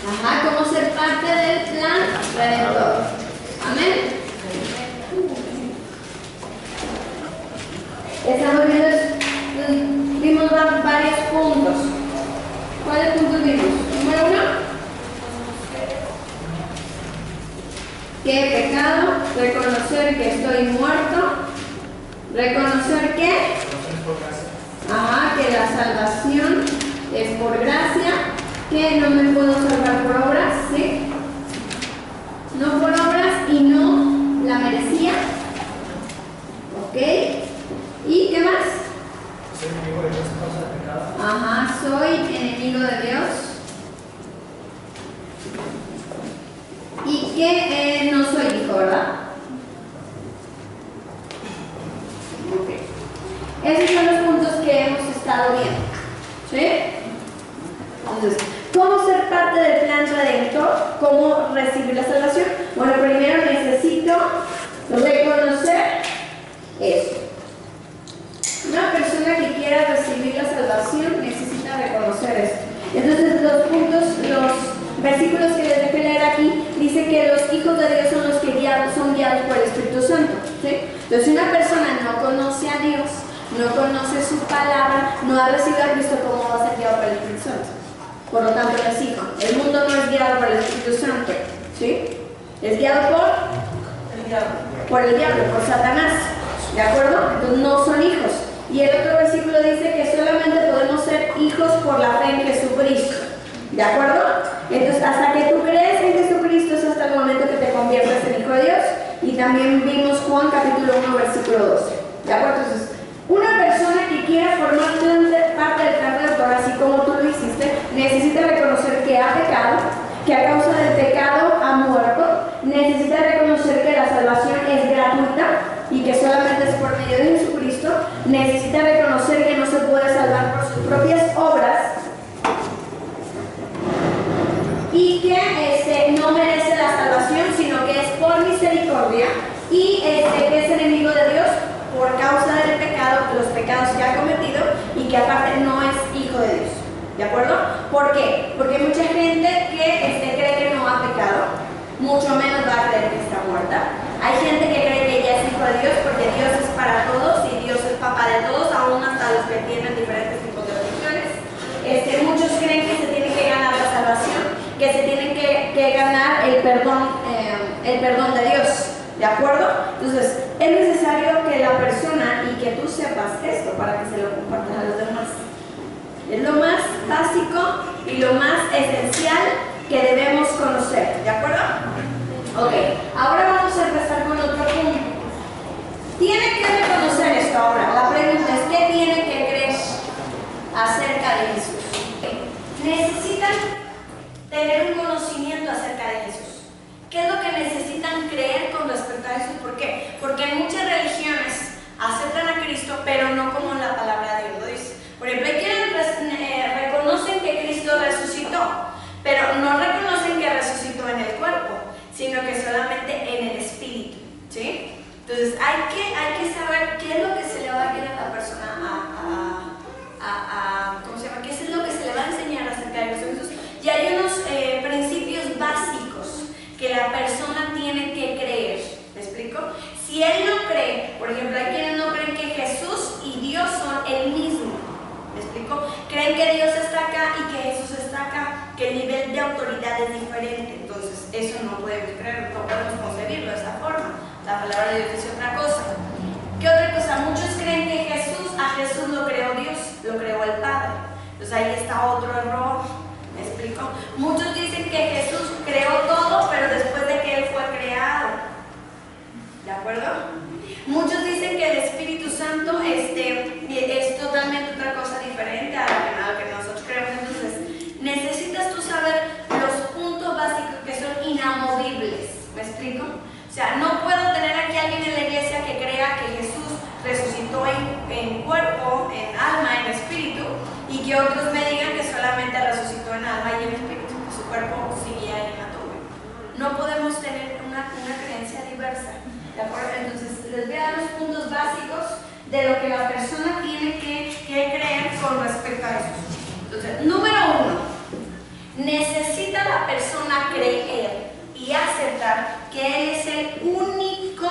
Ajá, cómo ser parte del plan redentor. Amén. Estamos viendo, vimos varios puntos. ¿Cuáles puntos vimos? Número 1. ¿Qué pecado? Reconocer que estoy muerto. Reconocer que que la salvación es por gracia, que no me puedo salvar por obras, ¿sí? No por obras y no la merecía. ¿Ok? ¿Y qué más? Soy enemigo de Dios a causa del pecado. Soy enemigo de Dios. Y que no soy hijo, ¿verdad? Ok. Esos son los puntos que hemos estado viendo. ¿Sí? Entonces, ¿cómo ser parte del plan redentor? ¿Cómo recibir la salvación? Bueno, primero necesito reconocer eso. Una persona que quiera recibir la salvación necesita reconocer esto. Entonces, los versículos que les dejé leer aquí dice que los hijos de Dios son los que son guiados por el Espíritu Santo. ¿Sí? Entonces, si una persona no conoce a Dios, no conoce su palabra, no ha recibido a Cristo, ¿cómo va a ser guiado por el Espíritu Santo? Por lo tanto, no es hijo. El mundo no es guiado por el Espíritu Santo, ¿sí? Es guiado por el diablo, por Satanás, ¿de acuerdo? Entonces no son hijos. Y el otro versículo dice que solamente podemos ser hijos por la fe en Jesucristo, ¿de acuerdo? Entonces, hasta que tú crees en Jesucristo es hasta el momento que te conviertes en hijo de Dios. Y también vimos Juan capítulo 1, versículo 12, ¿de acuerdo? Entonces, una persona que quiera formar parte del plan redentor, así como tú lo hiciste, necesita reconocer que ha pecado, que a causa del pecado ha muerto, necesita reconocer que la salvación es gratuita y que solamente es por medio de Jesucristo, necesita reconocer que no se puede salvar por sus propias obras y que no merece la salvación, sino que es por misericordia y que es enemigo de Dios por causa del pecado, los pecados que ha cometido y que aparte no es hijo de Dios. ¿De acuerdo? ¿Por qué? Porque hay mucha gente que cree que no ha pecado, mucho menos va a creer que está muerta. Hay gente que cree que ella es hijo de Dios porque Dios es para todos y Dios es papá de todos, aún hasta los que tienen diferentes tipos de religiones. Muchos creen que se tiene que ganar la salvación, que se tiene que ganar el perdón de Dios. ¿De acuerdo? Entonces, es necesario que la persona y que tú sepas esto para que se lo compartas a los demás. Es lo más básico y lo más esencial que debemos conocer. ¿De acuerdo? Ok, ahora vamos a empezar con otro punto. Tiene que reconocer esto ahora. La pregunta es, ¿qué tiene que creer acerca de Jesús? Necesitan tener un conocimiento acerca de Jesús. ¿Qué es lo que necesitan creer con respecto a Jesús? ¿Por qué? Porque en muchas religiones aceptan a Cristo, pero no como la palabra de Dios lo dice. Por ejemplo, hay quienes reconocen que Cristo resucitó, pero no reconocen que resucitó en el cuerpo, sino que solamente en el espíritu, ¿sí? Entonces hay que saber qué es lo que se le va a dar a la persona ¿cómo se llama? ¿Qué es lo que se le va a enseñar acerca de Jesús? Y hay unos principios básicos que la persona tiene que creer. ¿Me explico? Si él no cree, por ejemplo, hay quienes no creen que Jesús y Dios son el mismo. ¿Me explico? Creen que Dios está acá y que Jesús está acá, que el nivel de autoridad es diferente. Entonces, eso no podemos creer, no podemos concebirlo de esa forma. La palabra de Dios dice otra cosa. ¿Qué otra cosa? Muchos creen que a Jesús lo creó Dios, lo creó el Padre. Entonces ahí está otro error. ¿Me explico? Muchos dicen que Jesús creó todo, pero después de que Él fue creado. ¿De acuerdo? Muchos dicen que el Espíritu Santo es totalmente otra cosa diferente a lo que nosotros creemos. Entonces, necesitas tú saber los puntos básicos que son inamovibles. ¿Me explico? O sea, no puedo tener aquí a alguien en la iglesia que crea que Jesús resucitó en cuerpo, en alma, en espíritu, y que otros me digan que solamente resucitó en alma y en espíritu, que su cuerpo seguía en la tumba. No podemos tener una creencia diversa, ¿de acuerdo? Entonces, les voy a dar los puntos básicos de lo que la persona tiene que creer con respecto a eso. Entonces, número 1, necesita la persona creer y aceptar que Él es el único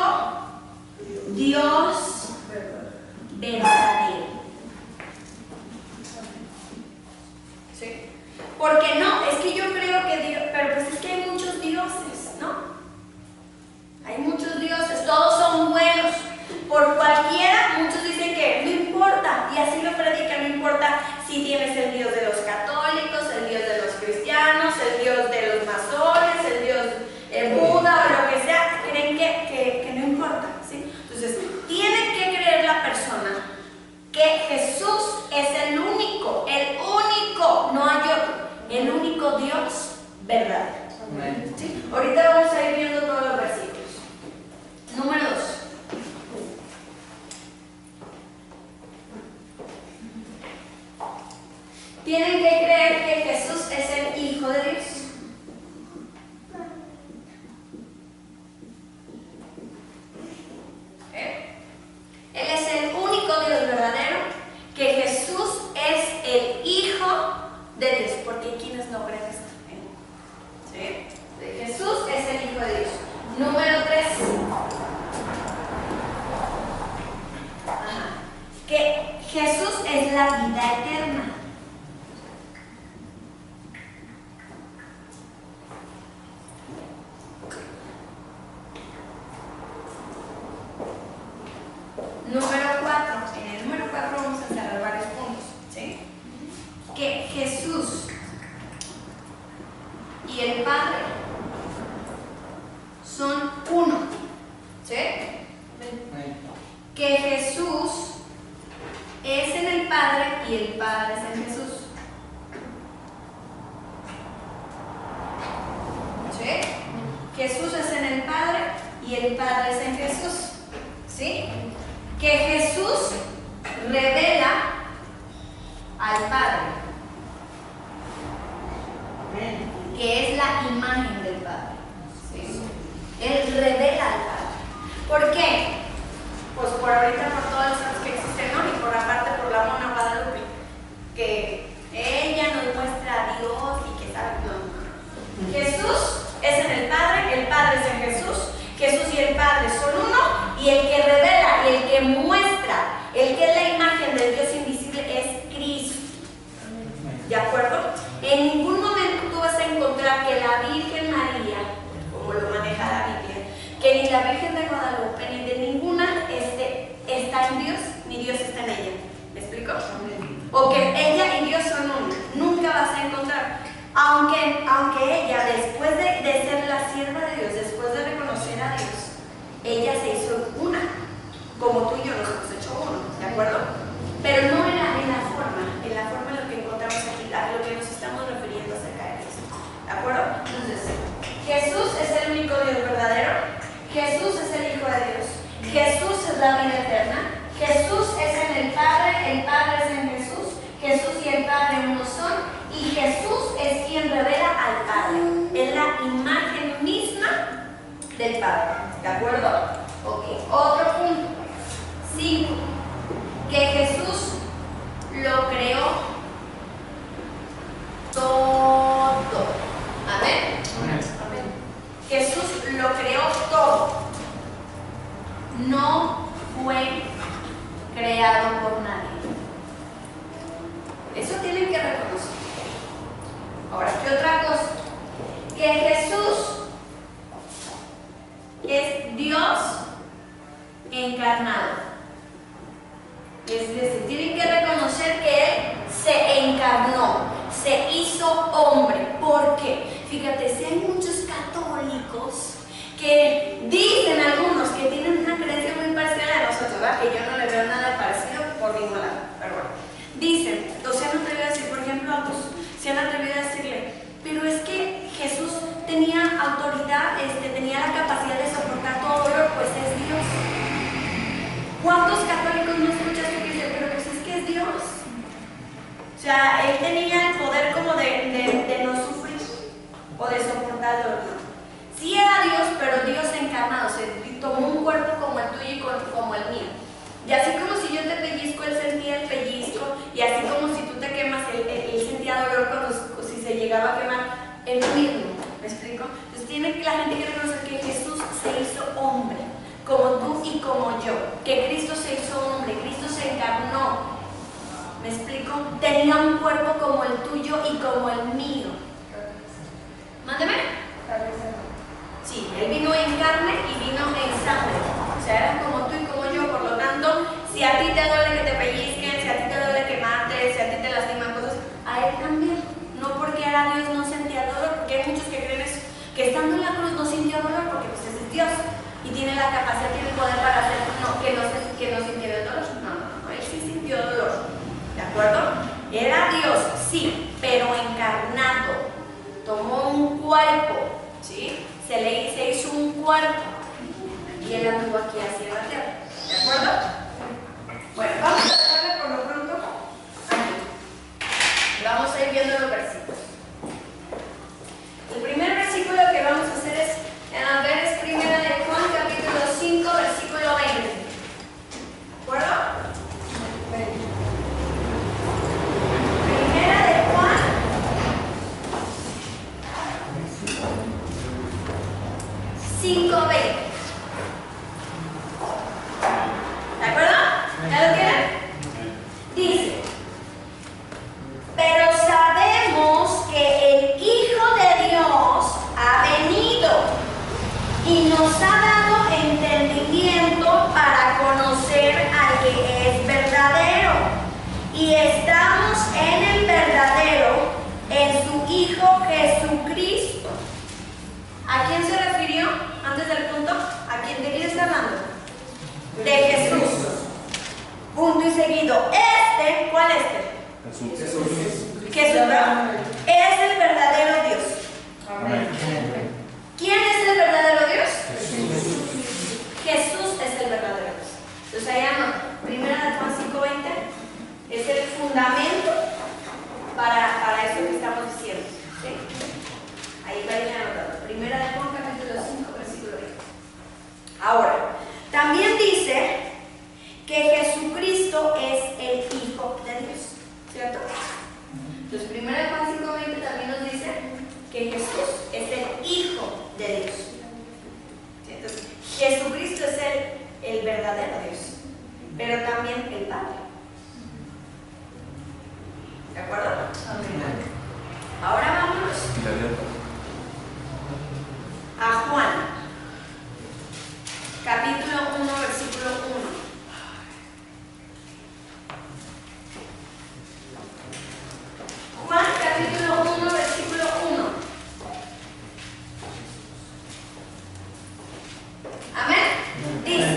Dios verdadero. ¿Sí? Porque no, es que yo creo que Dios, pero pues es que hay muchos dioses, ¿no? Hay muchos dioses, todos son buenos. Por cualquiera, muchos dicen que no importa, y así lo predican, no importa si tienes el Dios de los católicos, el Dios de los cristianos, el Dios de los masones, el Dios Buda o lo que sea, creen que no importa, ¿sí? Entonces, tiene que creer la persona que Jesús es el único, no hay otro, el único Dios verdadero. ¿Sí? Ahorita vamos a ir viendo todos los versículos. Número 2. Tienen que creer que Jesús es el Hijo de Dios. Él es el único Dios verdadero, que Jesús es el Hijo de Dios, porque ¿quiénes no creen esto? ¿Sí? Jesús es el Hijo de Dios. Número 3. Que Jesús es la vida eterna. Número 4, en el número 4 vamos a encerrar varios puntos, ¿sí? Que Jesús y el Padre son uno, ¿sí? Que Jesús es en el Padre y el Padre es en Jesús, ¿sí? Jesús es en el Padre y el Padre es en Jesús, ¿sí? Que Jesús revela al Padre, que es la imagen del Padre, ¿sí? Él revela al Padre. ¿Por qué? Pues por ahorita por todas las cosas que existen, ¿no? Y por aparte por la Mona Guadalupe, que ella nos muestra a Dios y que sabe, no. Jesús es en el Padre es en Jesús. Jesús y el Padre son uno, y el que revela y el que muestra, el que es la imagen del Dios invisible, es Cristo. ¿De acuerdo? En ningún momento tú vas a encontrar que la Virgen María, como lo maneja la Biblia, que ni la Virgen de Guadalupe, ni de ninguna está en Dios, ni Dios está en ella. ¿Me explico? O que ella y Dios son uno. Nunca vas a encontrar. Aunque ella, después de ser la sierva de Dios, después de reconocer a Dios, ella se hizo una, como tú y yo nos hemos hecho uno, ¿de acuerdo? Pero no en la forma en lo que encontramos aquí, a lo que nos estamos refiriendo acerca de eso, ¿de acuerdo? Entonces, Jesús es el único Dios verdadero, Jesús es el Hijo de Dios, Jesús es la vida eterna, Jesús es en el Padre es en Jesús, Jesús y el Padre uno son, y Jesús es quien revela al Padre, es la imagen misma del Padre, ¿de acuerdo? Ok, otro punto. 5. Que Jesús lo creó todo. Amén. Jesús lo creó todo. No fue creado por nadie. Eso tienen que reconocer. Ahora, ¿qué otra cosa? Que Jesús es Dios encarnado. Es decir, tienen que reconocer que Él se encarnó, se hizo hombre. ¿Por qué? Fíjate, si hay muchos católicos que dicen algunos que tienen una creencia muy parecida a nosotros, ¿verdad? Que yo no le veo nada parecido por ningún lado, pero bueno. Dicen, o se han atrevido a decir, por ejemplo, a otros, se han atrevido a decirle, pero es que Jesús tenía autoridad, tenía la capacidad de soportar todo dolor, pues es Dios. ¿Cuántos católicos no escuchas tú que dicen, pero pues es que es Dios? O sea, Él tenía el poder como de no sufrir o de soportar el dolor. Sí era Dios, pero Dios encarnado, se tomó un cuerpo como el tuyo y como el mío. Y así como si yo te pellizco, Él sentía el pellizco, y así como si tú te quemas, Él sentía dolor si se llegaba a quemar. el mismo, ¿me explico? Entonces la gente que reconocer que Jesús se hizo hombre, como tú y como yo, que Cristo se hizo hombre, Cristo se encarnó, ¿me explico? Tenía un cuerpo como el tuyo y como el mío. Mándeme. Sí, Él vino en carne y vino en sangre. O sea, era como tú y como yo, por lo tanto, si a ti te duele que te pellizquen, si a ti te duele que mates, si a ti te lastiman cosas, a Él también. No porque era Dios no sentía dolor, porque hay muchos que creen eso, que estando en la cruz no sintió dolor porque pues ese es Dios y tiene la capacidad, tiene el poder para hacer que no sintiera el dolor. No, Él sí sintió dolor. ¿De acuerdo? Era Dios, sí, pero encarnado. Tomó un cuerpo, ¿sí? Se hizo un cuerpo y Él anduvo aquí hacia la tierra. ¿De acuerdo? Bueno, vamos a darle por lo pronto aquí. Vamos a ir viendo los versículos. El primer versículo que vamos a hacer es, ver, es primera de Juan, capítulo 5, versículo 20. ¿De acuerdo? Primera de Juan 5:20. ¿De acuerdo? ¿Ya lo tienen? Dice: pero sabemos que el Hijo de Dios ha venido y nos ha dado entendimiento para conocer al que es verdadero. Y estamos en el verdadero, en su Hijo Jesucristo. ¿A quién se refirió antes del punto? ¿De quién está hablando? De Jesús. Punto y seguido. ¿Cuál es Jesús, ¿verdad? Es el verdadero Dios. Amén. ¿Quién es el verdadero Dios? Jesús es el verdadero Dios. Entonces ahí anota, primera de Juan 5:20 es el fundamento para eso que estamos diciendo. ¿Sí? Ahí va a ir anotado. Primera de Juan capítulo 5, versículo 20. Ahora, también dice que Jesucristo es el Hijo de Dios. ¿Cierto? Entonces, primera de Juan 5:20 también nos dice que Jesús es el Hijo de Dios. ¿Sí? Entonces, Jesucristo es el verdadero Dios, pero también el Padre. ¿De acuerdo? Amén. Ahora vámonos a Juan, capítulo 1, versículo 1. Juan capítulo 1, versículo 1. Amén. Dice: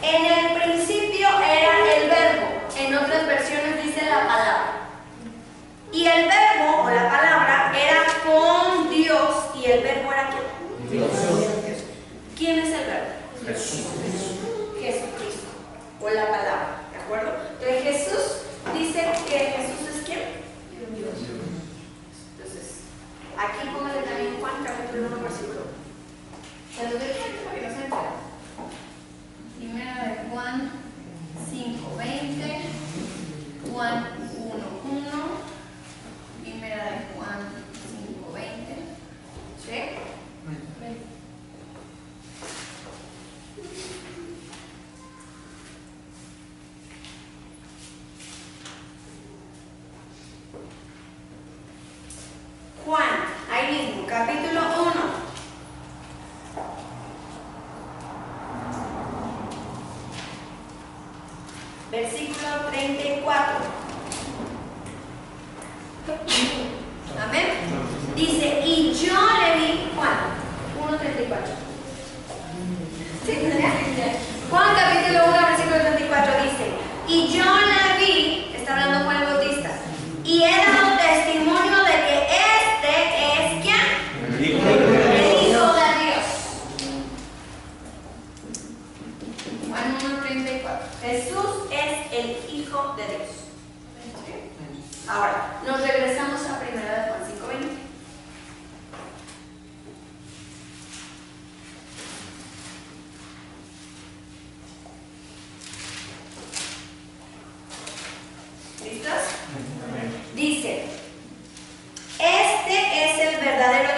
en el principio era el verbo. En otras versiones dice la palabra. Y el verbo o la palabra era con Dios. ¿Y el verbo era quién? Dios. ¿Quién es el verbo? Jesús. Jesucristo. O la palabra. ¿De acuerdo? Entonces Jesús dice que Jesús es quién? Dios. Entonces, aquí póngale también Juan capítulo 1, versículo 1. Se los doy para que no se enteren. Primera de Juan 5:20, Juan 1:1, primera de Juan 5:20. ¿Sí? Juan, ahí mismo, capítulo 1. Versículo 34. Amén. Dice: y yo le vi, Juan 1:34. ¿Sí? Juan capítulo 1, versículo 34 dice: y yo le vi, está hablando Juan el Bautista, y he dado testimonio de que este es ¿quién? El Hijo de Dios. Juan 1:34. Jesús es el Hijo de Dios. Ahora, nos regresamos a primera de Juan 5:20. ¿Listos? Dice: este es el verdadero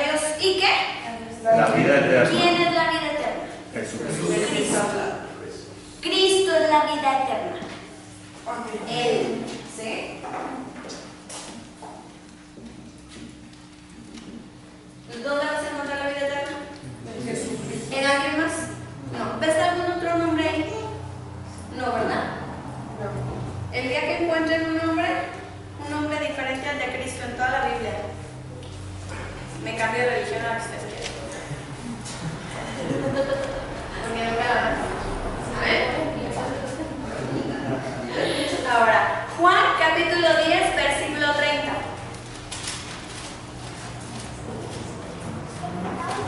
eterna. ¿Quién es la vida eterna? Jesús. Cristo. Cristo es la vida eterna. Él, ¿sí? ¿Dónde vas a encontrar la vida eterna? ¿En alguien más? No. ¿Ves algún otro nombre ahí? No, ¿verdad? No. El día que encuentren un nombre diferente al de Cristo en toda la Biblia, me cambio de religión a la que ustedes quieren. Porque nunca la van. Ahora, Juan capítulo 10, versículo 30.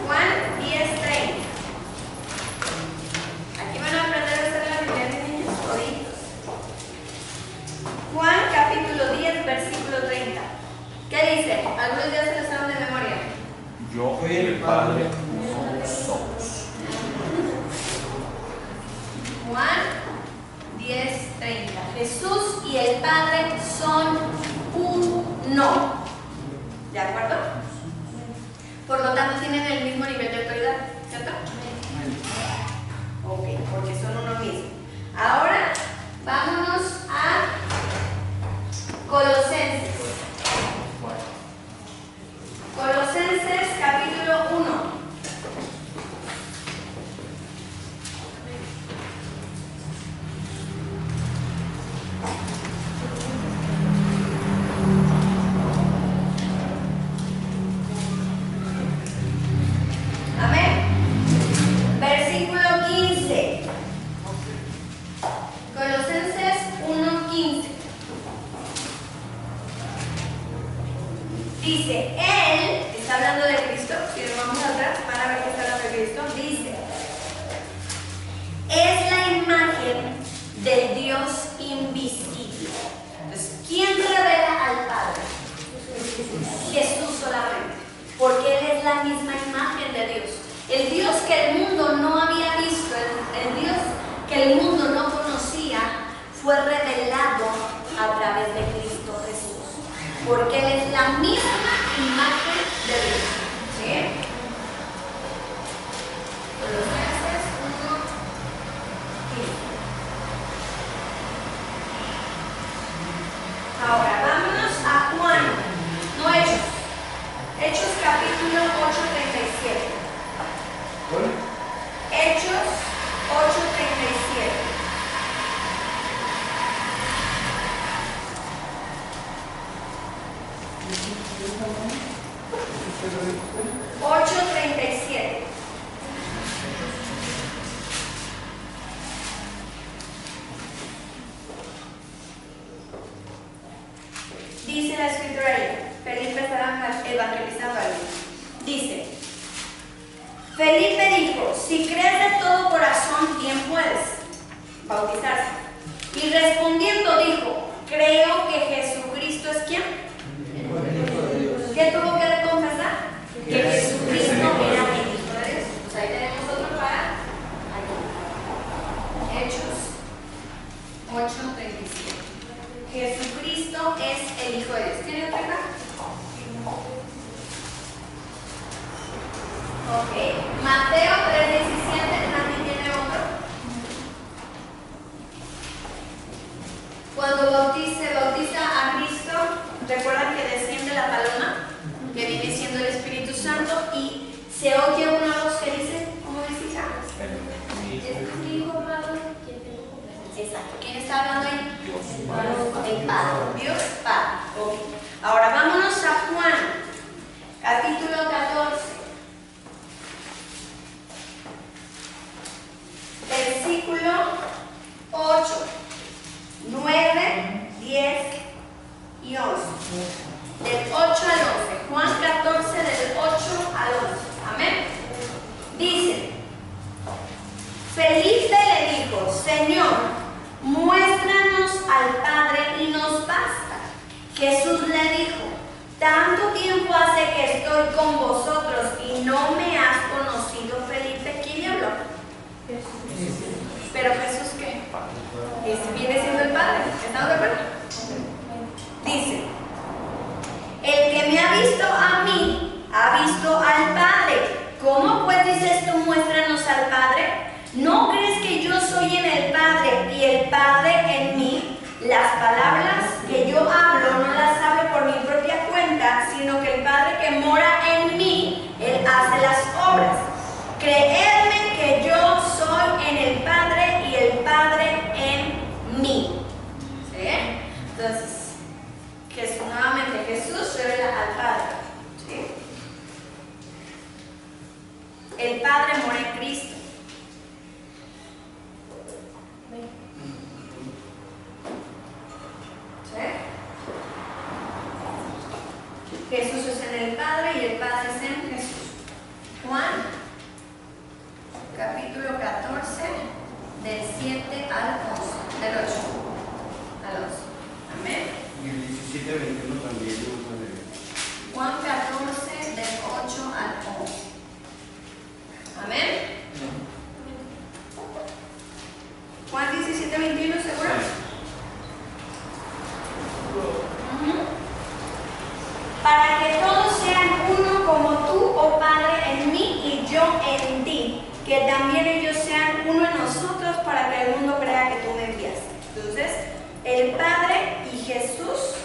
Juan 10, 30. Aquí van a aprender a hacer la Biblia de niños toditos. Juan capítulo 10, versículo 30. ¿Qué dice? Algunos ya se lo saben de memoria. Yo y el Padre somos. Juan 10, 30. Jesús y el Padre son uno. ¿De acuerdo? Por lo tanto, tienen el mismo nivel de autoridad, ¿cierto? Ok, porque son uno mismo. Ahora, vámonos a Colosenses. Colosenses capítulo 1. Amén. Versículo 15. Colosenses 1:15. Dice, Él, está hablando de Cristo, si nos vamos atrás, van a ver que está hablando de Cristo, dice, es la imagen del Dios invisible. Entonces, ¿quién revela al Padre? Jesús solamente, porque Él es la misma imagen de Dios. El Dios que el mundo no había visto, el Dios que el mundo no conocía, fue revelado a través de Cristo Jesús, porque Él es la misma imagen de Dios. ¿Sí? Colosenses 1:15. Ahora, vámonos a Juan, no Hechos. Hechos capítulo 8:37. Hechos 8:37. Dice la escritura ahí, Felipe estaba evangelizando a alguien. Dice, Felipe dijo, si crees de todo corazón, bien puedes bautizarse. Y respondiendo dijo, creo que Jesucristo es ¿quién? ¿Qué tuvo que confesar? Que Jesucristo era el Hijo de Dios. Pues ahí tenemos otro para aquí. Hechos 8:37. Jesucristo es el Hijo de Dios. ¿Tiene otra acá? Ok. Mateo 3:17. ¿Nadie tiene otro? Cuando se bautiza a Cristo, recuerdan que desciende la paloma, que viene siendo el Espíritu Santo, y se oye una voz que dice, ¿cómo dice? ¿Es mi hijo amado? Exacto. ¿Quién está hablando ahí? El Padre. Dios Padre. Okay. Ahora vámonos a Juan, capítulo 14. Versículo 8, 9, 10 y 11. Del 8 al 11. Juan 14, del 8 al 11. Amén. Dice, Felipe le dijo, Señor, muéstranos al Padre y nos basta. Jesús le dijo, tanto tiempo hace que estoy con vosotros y no me has conocido, Felipe. ¿Quién habló? Pero Jesús, ¿qué? Viene siendo el Padre. ¿Estamos de acuerdo? Dice, el que me ha visto a mí, ha visto al Padre. ¿Cómo pues dices tú, muéstranos al Padre? ¿No crees que yo soy en el Padre y el Padre en mí? Las palabras que yo hablo no las hablo por mi propia cuenta, sino que el Padre que mora en mí, Él hace las obras. Creedme que yo soy en el Padre y el Padre en mí. ¿Sí? Entonces, nuevamente Jesús revela al Padre. ¿Sí? El Padre mora en Cristo. ¿Sí? Jesús es en el Padre y el Padre es en Jesús. Juan, capítulo 14, del 7 al 11, del 8 al 11. Amén. Y el 17, 21 también lo usa de... Juan 14, del 8 al 11. Amén. Juan 17, 21, ¿seguro? Para que todos sean uno como tú, oh Padre, en mí y yo en ti, que también ellos sean uno en nosotros, para que el mundo crea que tú me enviaste. Entonces, el Padre y Jesús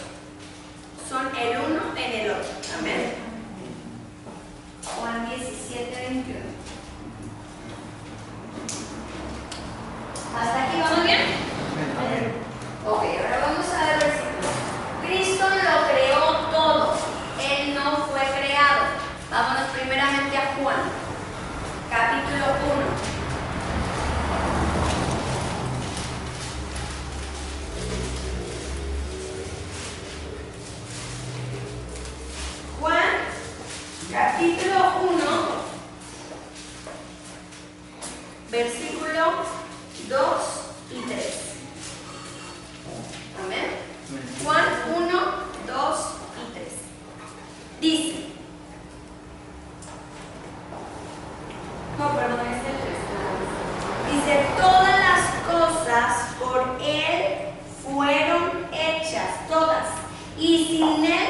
son el uno en el otro. Amén. Juan 17, 21. ¿Hasta aquí vamos bien? Ok, ahora vamos a ver el versículo. Cristo lo creó todo. Él no fue creado. Vámonos primeramente a Juan, capítulo 1. Juan, capítulo 1, versículo 2 y 3. Amén. Juan 1, 2 y 3. Dice, no, perdón, es el 3. Dice, todas las cosas por Él fueron hechas, todas, y sin Él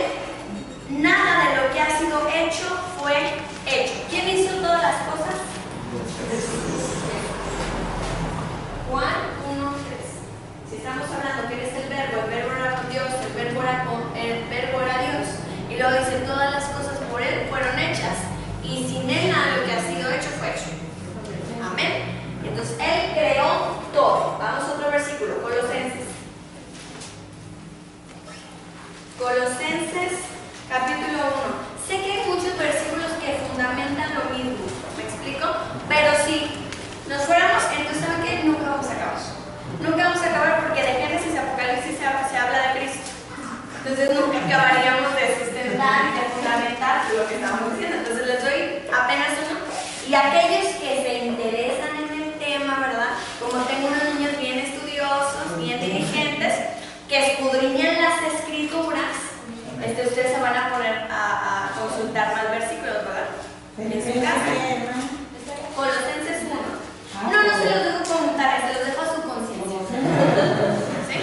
nada de lo que ha sido hecho fue hecho. ¿Quién hizo todas las cosas? Juan 1, 3. Si estamos hablando que eres el verbo era con Dios, el verbo era Dios, y luego dice, todas las cosas por Él fueron hechas, y sin Él nada de lo que ha sido hecho fue hecho. Amén. Y entonces Él creó todo. Vamos a otro versículo, Colosenses. Colosenses, capítulo 1. Sé que hay muchos versículos que fundamentan lo mismo, ¿me explico? Pero si nos fuéramos, entonces ¿saben qué? Nunca vamos a acabar. Nunca vamos a acabar porque de Génesis a Apocalipsis se habla de Cristo. Entonces nunca acabaríamos de sustentar y de fundamentar lo que estamos diciendo. Entonces les doy apenas uno. Y aquellos que se interesan en el tema, ¿verdad? Como tengo unos niños bien estudiosos, bien diligentes, que escudriñan las escrituras, ustedes se van a poner a consultar más versículos, ¿verdad? En su casa. Colosenses 1. No se los dejo contar, se los dejo a su conciencia. ¿Sí?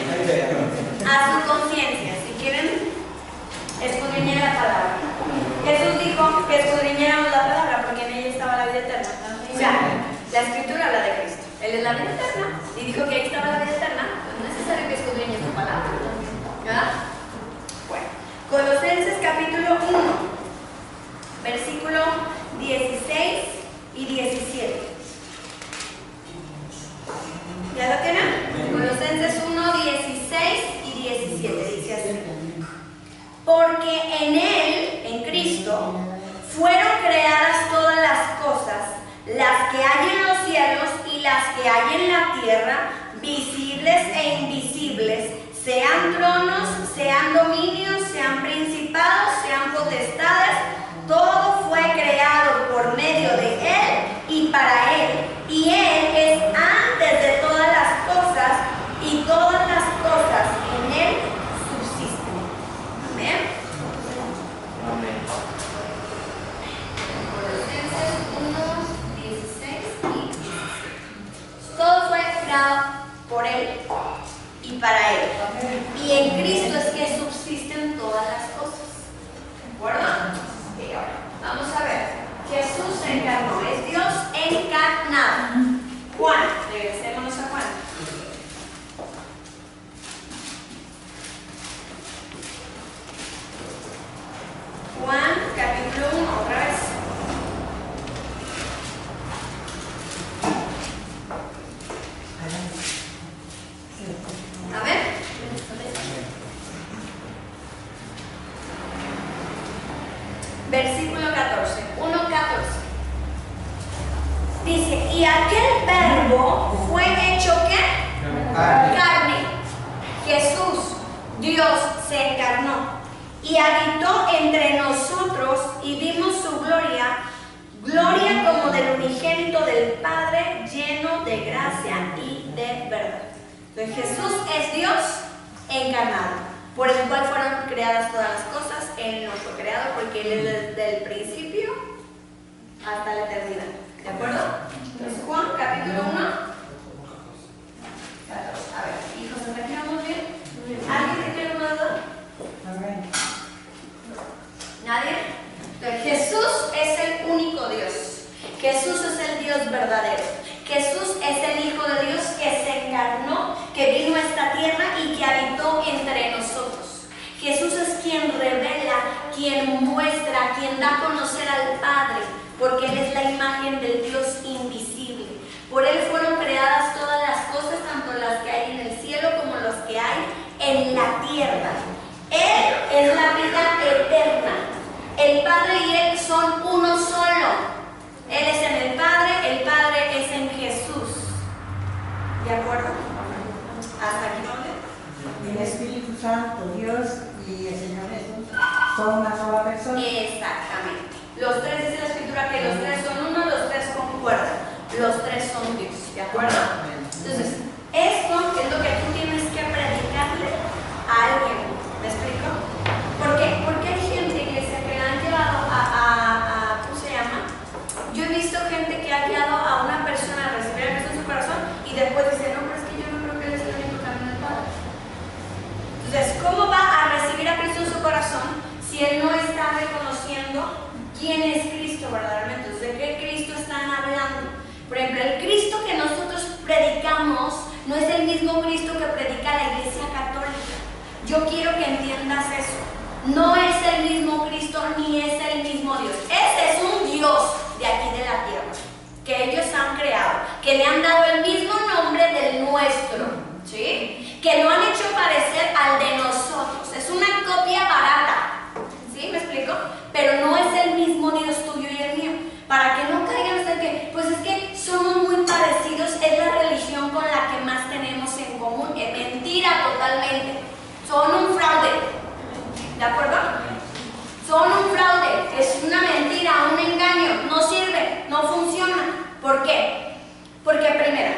A su conciencia, si quieren escudriñar la palabra. Jesús dijo que escudriñáramos la palabra porque en ella estaba la vida eterna. O sea, la escritura habla de Cristo. Él es la vida eterna y dijo que ahí estaba la vida eterna. Pues no es necesario que escudriñes tu palabra. ¿Verdad? Bueno, Colosenses capítulo 1, versículo 16 y 17. ¿Ya lo tienen? Colosenses 1, 16 y 17. Dice así. Porque en Él, en Cristo, fueron creadas todas las cosas, las que hay en los cielos y las que hay en la tierra, visibles e invisibles, sean tronos, sean dominios, sean principados, sean potestades, todo fue creado por medio de Él y para Él. Y Él es antes de todas las cosas y todas las cosas en Él subsisten. Amén. Amén. Colosenses 1, 16 y 17. Todo fue creado por Él y para Él. Y en Cristo es que subsisten todas las cosas. versículo 14, 1:14. Dice, y aquel verbo fue hecho ¿qué? Carne. Jesús, Dios, se encarnó y habitó entre nosotros y vimos su gloria, gloria como del unigénito del Padre, lleno de gracia y de verdad. Entonces Jesús es Dios encarnado, por el cual fueron creadas todas las cosas. Él no fue creado porque Él es desde el principio hasta la eternidad. ¿De acuerdo? Entonces Juan, capítulo 1. A ver, hijos, ¿nos imaginamos bien? ¿Alguien tiene una duda? ¿Nadie? Entonces, Jesús es el único Dios. Jesús es el Dios verdadero. Jesús es el Hijo de Dios que se encarnó, que vino a esta tierra y que habitó entre nosotros. Jesús es quien revela, quien muestra, quien da a conocer al Padre, porque Él es la imagen del Dios invisible. Por Él fueron creadas todas las cosas, tanto las que hay en el cielo como las que hay en la tierra. Él es la vida eterna. El Padre y Él son uno solo. Él es en el Padre es en Jesús. ¿De acuerdo? ¿Hasta aquí dónde? El Espíritu Santo, Dios y el Señor Jesús son una sola persona. Exactamente. Los tres, dice la Escritura que los tres son uno, los tres concuerdan. Los tres son Dios. ¿De acuerdo? Entonces, esto es lo que tú tienes que predicarle a alguien. ¿Me explico? ¿Por qué? Porque hay gente, iglesia, que la han llevado a ¿cómo se llama? Yo he visto gente que ha guiado a una persona a recibir a Cristo en su corazón y después dice, no, pero es que yo no creo que Él es el único camino al Padre. Entonces, ¿cómo va a recibir a Cristo en su corazón si Él no está reconociendo quién es Cristo verdaderamente? Entonces, ¿de qué Cristo están hablando? Por ejemplo, el Cristo que nosotros predicamos no es el mismo Cristo que predica la Iglesia Católica. Yo quiero que entiendas eso. No es el mismo Cristo ni es el mismo Dios. Ese es un Dios de aquí de la tierra, que ellos han creado, que le han dado el mismo nombre del nuestro, ¿sí? Que lo han hecho parecer al de nosotros. Es una copia barata, ¿sí? ¿Me explico? Pero no es el mismo Dios tuyo y el mío. Para que no caigan hasta que, pues es que somos muy parecidos, es la religión con la que más tenemos en común. Es mentira totalmente. Son un fraude. ¿De acuerdo? Son un fraude. Es una mentira, un engaño. No sirve, no funciona. ¿Por qué? Porque primero,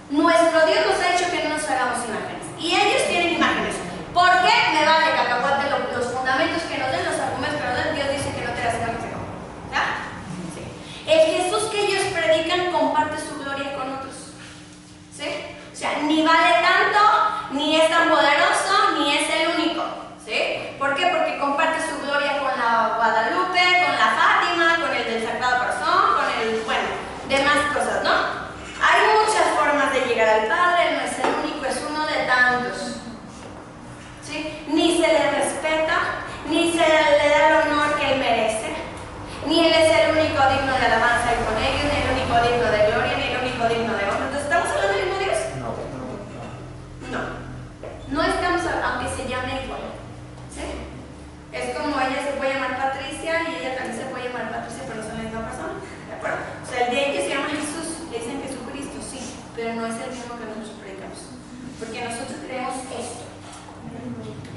nuestro Dios nos ha dicho que no nos hagamos imágenes. Y ellos tienen imágenes. ¿Por qué? Me vale cacahuate los fundamentos que nos den, los argumentos que nos den. Dios dice que no te las imágenes. Sí. El Jesús que ellos predican comparte su gloria con otros. ¿Sí? O sea, ni vale tanto, ni es tan poderoso, ni es el único. ¿Sí? ¿Por qué? Porque comparte su gloria con la Guadalupe, con la Fátima, con el del Sagrado Corazón, con el, bueno, demás cosas, ¿no? Hay muchas formas de llegar al Padre, Él no es el único, es uno de tantos. ¿Sí? Ni se le respeta, ni se le da el honor que Él merece, ni Él es el único digno de alabanza y con ellos, ni el único digno de gloria, ni el único digno de honra. Entonces, ¿estamos hablando del mismo Dios? No. No estamos hablando, aunque se llame igual. ¿Sí? Es como ella se puede llamar Patricia y ella también se puede llamar Patricia, pero no son la misma persona. ¿De acuerdo? O sea, el día en que se llama Jesús, le dicen Jesucristo, sí, pero no es el mismo que nosotros predicamos. Porque nosotros creemos esto.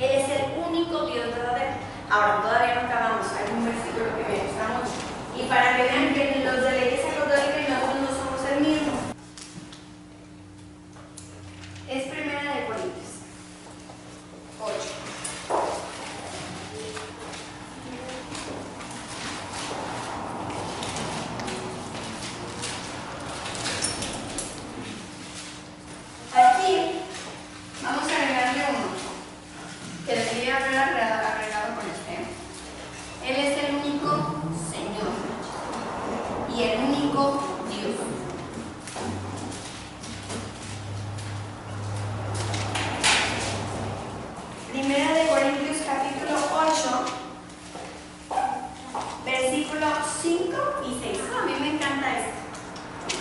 Él es el único Dios verdadero. Ahora, todavía no acabamos. Hay un versículo que me gusta mucho. Y para que vean que los de la Iglesia Católica y nosotros no somos el mismo. Es 1 Corintios 8. Aquí vamos a agregarle uno que debería haber agregado con este. Él es el único Señor y el único Dios. Primera de Corintios capítulo 8, versículo 5 y 6. A mí me encanta esto.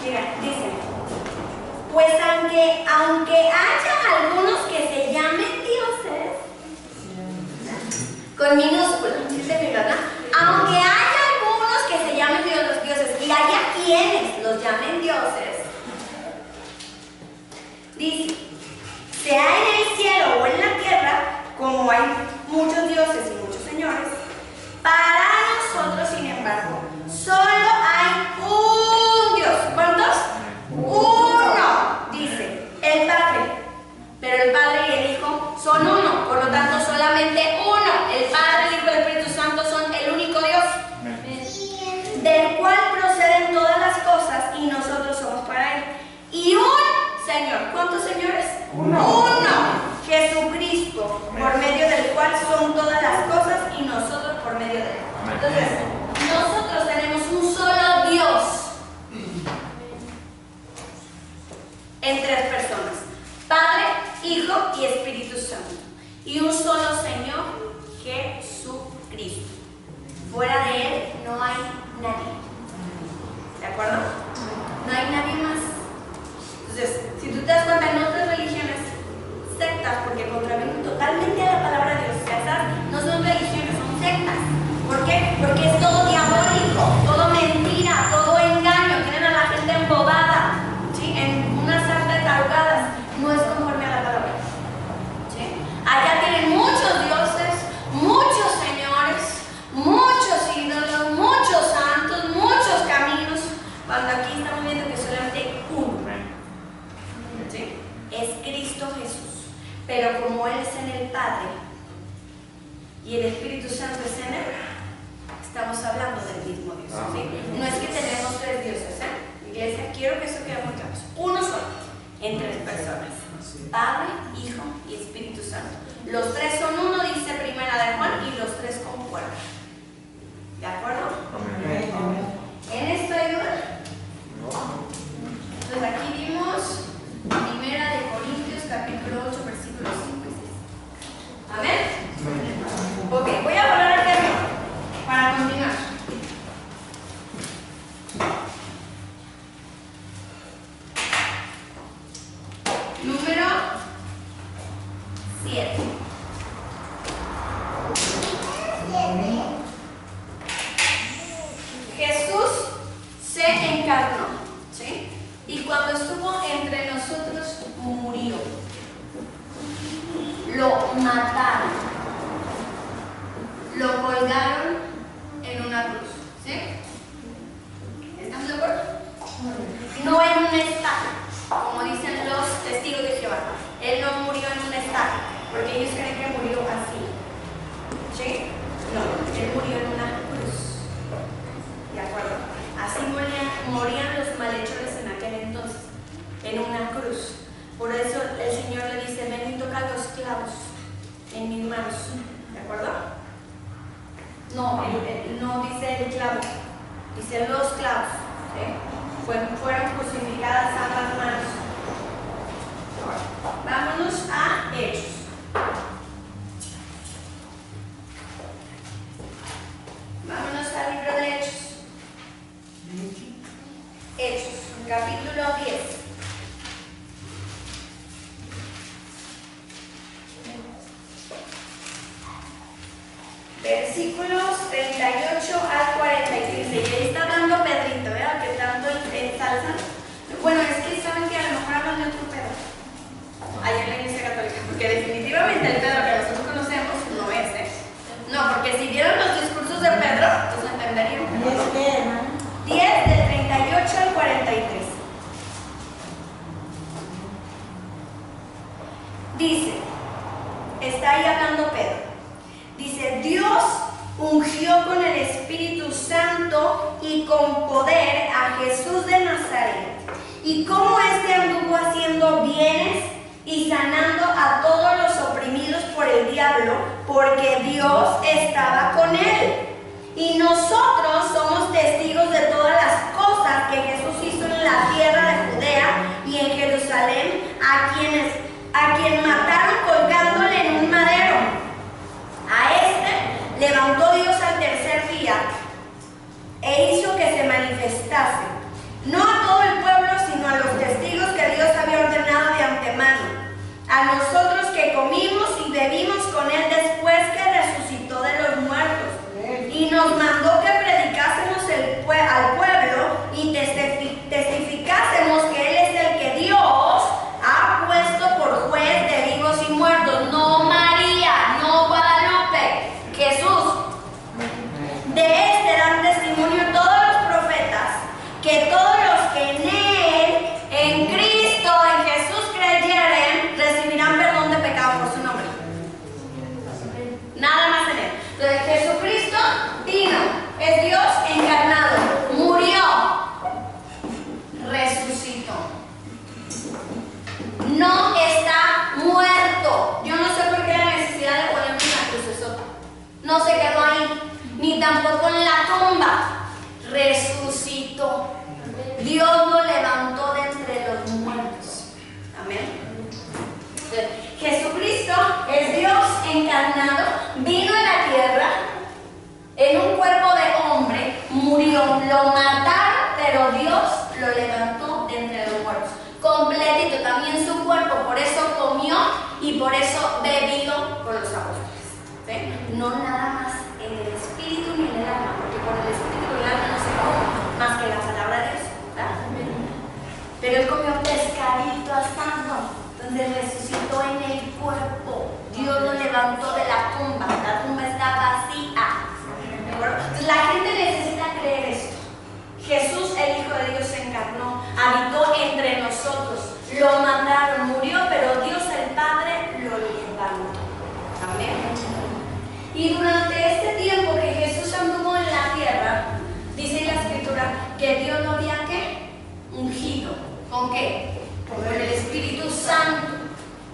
Mira, dice, pues aunque haya algunos que se llamen dioses, con minúscula, ¿sí se fija, verdad? Aunque haya algunos que se llamen dioses y haya quienes los llamen dioses, dice, sea en el cielo o en la tierra, como hay muchos dioses y muchos señores, para nosotros, sin embargo, solo hay un Dios. ¿Cuántos? Uno, dice, el Padre. Pero el Padre y el Hijo son uno, por lo tanto solamente uno. El Padre, el Hijo y el Espíritu Santo son el único Dios, del cual proceden todas las cosas y nosotros somos para Él. Y un Señor. ¿Cuántos señores? Uno. Jesucristo, por medio del cual son todas las cosas y nosotros por medio de Él. Entonces, nosotros tenemos un solo Dios en tres personas: Padre, Hijo y Espíritu Santo. Y un solo Señor, Jesucristo. Fuera de Él no hay nadie. ¿De acuerdo? No hay nadie más. Entonces, si tú te das cuenta, en otras religiones, sectas, porque contravienen totalmente a la palabra de Dios, ¿ciertas? No son religiones, son sectas. ¿Por qué? Porque es todo diabólico, todo mentira, todo engaño. Tienen a la gente embobada, ¿sí? En una sarta de tarugadas. No es conforme a la palabra. ¿Sí? Allá tienen muchos dioses, muchos señores, muchos ídolos, muchos santos, muchos caminos, cuando aquí estamos viendo que solamente hay uno. ¿Sí? Es Cristo Jesús. Pero como Él es en el Padre y el Espíritu Santo es en Él, estamos hablando del mismo Dios. ¿Sí? No es que tenemos tres dioses, Iglesia, quiero que eso quede muy claro. Uno solo, en tres personas: Padre, Hijo y Espíritu Santo. Los tres son uno, dice Primera de Juan, y los tres concuerdan. ¿De acuerdo? ¿En esto hay duda? Entonces aquí vimos Primera de Corintios, capítulo 8, versículos 5 y 6. ¿Amén? Ok, voy a volver al tema para continuar. Número 7. Jesús se encarnó, ¿sí? Y cuando estuvo entre nosotros murió. Lo mataron. Lo colgaron en una cruz, ¿sí? ¿Estamos de acuerdo? No en un estaca, como dicen los testigos de Jehová. Él no murió en un estaca, porque ellos creen que murió así. ¿Sí? No, Él murió en una cruz. ¿De acuerdo? Así morían los malhechores en aquel entonces, en una cruz. Por eso el Señor le dice: ven y toca los clavos en mis manos. ¿De acuerdo? No, no dice el clavo, dice los clavos. ¿Sí? Fueron crucificadas ambas manos. Vámonos a Hechos. Vámonos al libro de Hechos. Hechos, capítulo 10. Versículos 38 al 43. Y ahí está hablando Pedrito, ¿verdad? Que tanto ensalzan. Bueno, es que saben que a lo mejor hablan de otro Pedro. Allá en la Iglesia Católica. Porque definitivamente el Pedro que nosotros conocemos no es, No, porque si vieron los discursos de Pedro, pues entenderían. ¿Y es qué, hermano? 10 del 38 al 43. Dice, está ahí hablando Pedro. Dice: Dios ungió con el Espíritu Santo y con poder a Jesús de Nazaret. Y cómo éste anduvo haciendo bienes y sanando a todos los oprimidos por el diablo, porque Dios estaba con él. Y nosotros somos testigos de todas las cosas que Jesús hizo en la tierra de Judea y en Jerusalén, a quien mataron colgándole en un madero. A este levantó Dios al tercer día e hizo que se manifestase, no a todo el pueblo, sino a los testigos que Dios había ordenado de antemano, a nosotros que comimos y bebimos con él después que resucitó de los muertos, y nos No se quedó ahí, ni tampoco en la tumba. Resucitó. Dios lo levantó de entre los muertos. Amén. Jesucristo es Dios encarnado, vino a la tierra en un cuerpo de hombre, murió, lo mataron, pero Dios lo levantó de entre los muertos. Completito, también su cuerpo, por eso comió y por eso bebió con los apóstoles. ¿Sí? No nada más en el espíritu ni en el alma, porque por el espíritu y el alma no se come más que la palabra de Dios. ¿Verdad? Pero él comió pescadito asado. Entonces resucitó en el cuerpo. Dios lo levantó de la tumba está vacía. ¿De acuerdo? Entonces la gente necesita creer esto. Jesús, el Hijo de Dios, se encarnó, habitó entre nosotros, lo mataron, murió, pero Dios el Padre lo levantó. Amén. Y durante este tiempo que Jesús anduvo en la tierra, dice la Escritura que Dios lo había ¿qué? Ungido. ¿Con qué? Con el Espíritu Santo.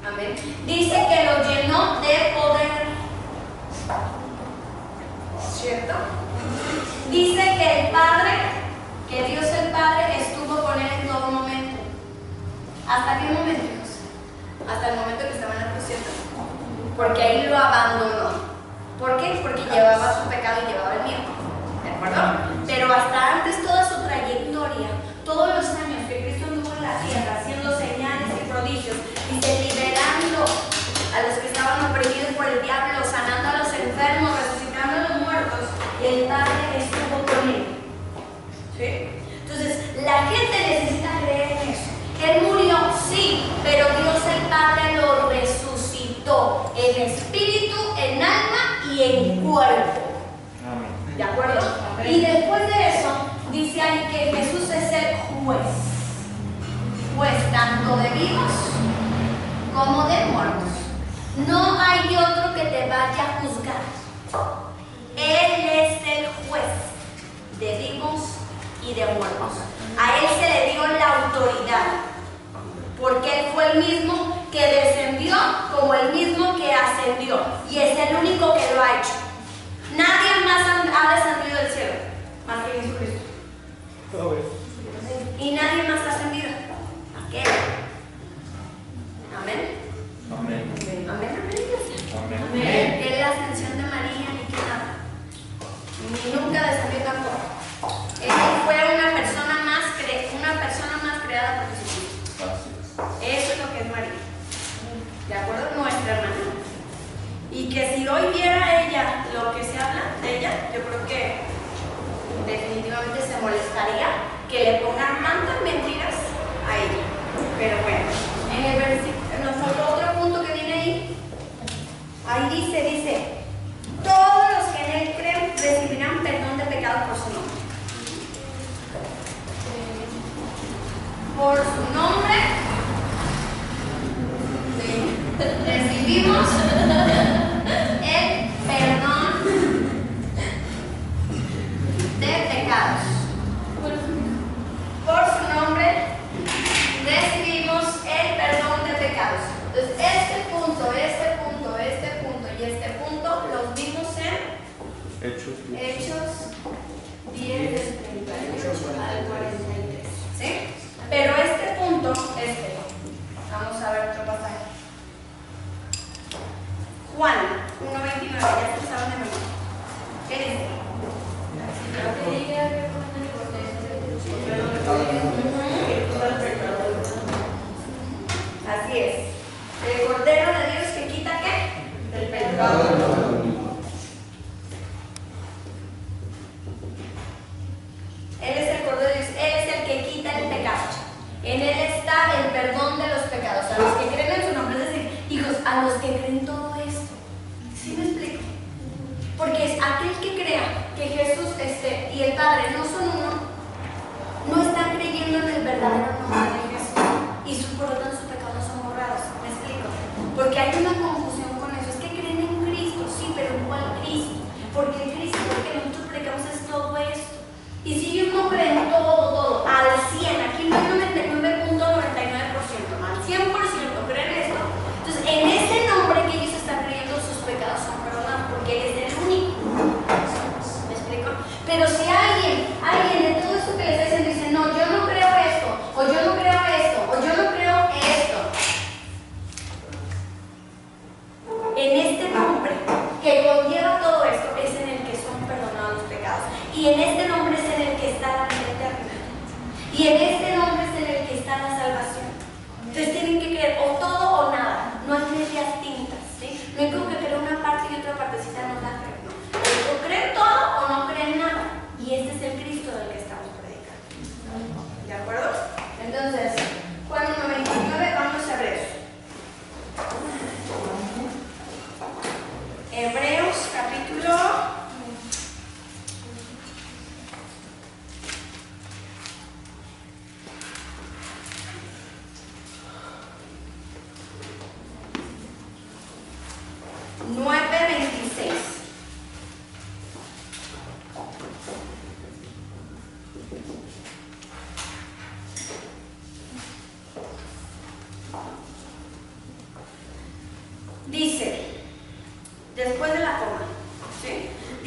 Amén. Dice que lo llenó de poder. ¿Cierto? Dice que el Padre, que Dios el Padre estuvo con él en todo momento. ¿Hasta qué momento, hijos? Hasta el momento que estaba en la cruz, ¿cierto? Porque ahí lo abandonó. ¿Por qué? Porque llevaba su pecado y llevaba el mío. ¿De acuerdo? Pero hasta antes, toda su trayectoria, todos los años que Cristo anduvo en la tierra, haciendo señales y prodigios, dice, liberando a los que estaban oprimidos por el diablo, sanando a los enfermos, resucitando a los muertos, el Padre estuvo con él. ¿Sí? Entonces, la gente necesita creer en eso. Él murió, sí, pero Dios el Padre lo resucitó en espíritu, en alma y en cuerpo. ¿De acuerdo? Y después de eso, dice ahí que Jesús es el juez. Juez tanto de vivos como de muertos. No hay otro que te vaya a juzgar. Él es el juez de vivos y de muertos. A él se le dio la autoridad, porque él fue el mismo que descendió como el mismo que ascendió, y es el único que lo ha hecho. Nadie más ha descendido del cielo más que Jesucristo, y nadie más ha ascendido más que él. Amén. Amén. Amén, amén, iglesia. Amén. Amén. Es la ascensión de María, ni que nada. Ni nunca descendió tampoco. Él fue una persona más creada por Jesucristo. Eso es lo que es María. ¿De acuerdo? Nuestra hermana. Y que si hoy viera ella lo que se habla de ella, yo creo que definitivamente se molestaría que le pongan tantas mentiras a ella. Pero bueno, en el versículo, nos faltó otro punto que viene ahí. Ahí dice, todos los que en él creen recibirán perdón de pecados por su nombre. Por su nombre recibimos el perdón de pecados. Por su nombre recibimos el perdón de pecados. Entonces, este punto y este punto los vimos en Hechos 10, del 38 al 43. ¿Sí? Pero este punto, vamos a ver otro pasaje. Juan 1:29, ya se saben de memoria. ¿Qué dice? Así es. El Cordero de Dios que quita ¿qué? Del pecado. Él es el Cordero de Dios, Él es el que quita el pecado. En Él está el perdón de los pecados. A los que creen en su nombre, es decir, hijos, a los que creen todo esto. ¿Sí me explico? Porque es aquel que crea que Jesús y el Padre no son uno, no están creyendo en el verdadero nombre de Jesús. Y por lo tanto sus pecados son borrados. ¿Me explico? Porque hay una confusión con eso. Es que creen en Cristo, sí, pero ¿en cuál Cristo? Porque el Cristo que nosotros predicamos es todo esto. Y si ellos no creen todo, al 100, aquí no hay 99.99%, al 100% creen esto, entonces en ese nombre que ellos están creyendo, sus pecados son perdonados, porque Él es el único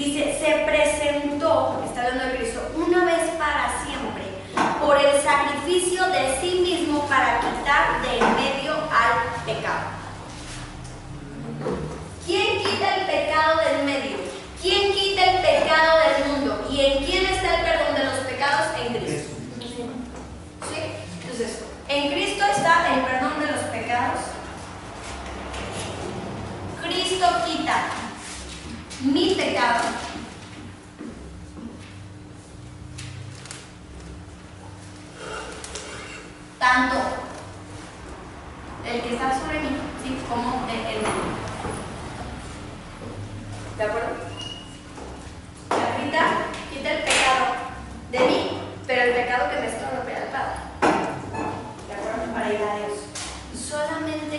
Dice, se presentó, está hablando de Cristo, una vez para siempre, por el sacrificio de sí mismo para quitar de en medio al pecado. ¿Quién quita el pecado del medio? ¿Quién quita el pecado del mundo? ¿Y en quién está el perdón de los pecados? En Cristo. ¿Sí? Entonces, en Cristo está el perdón de los pecados. Cristo quita mi pecado. Tanto el que está sobre mí, ¿sí? Como el mundo. ¿De acuerdo? Quita el pecado de mí, pero el pecado que me estropea al Padre. ¿De acuerdo? Para ir a Dios. Solamente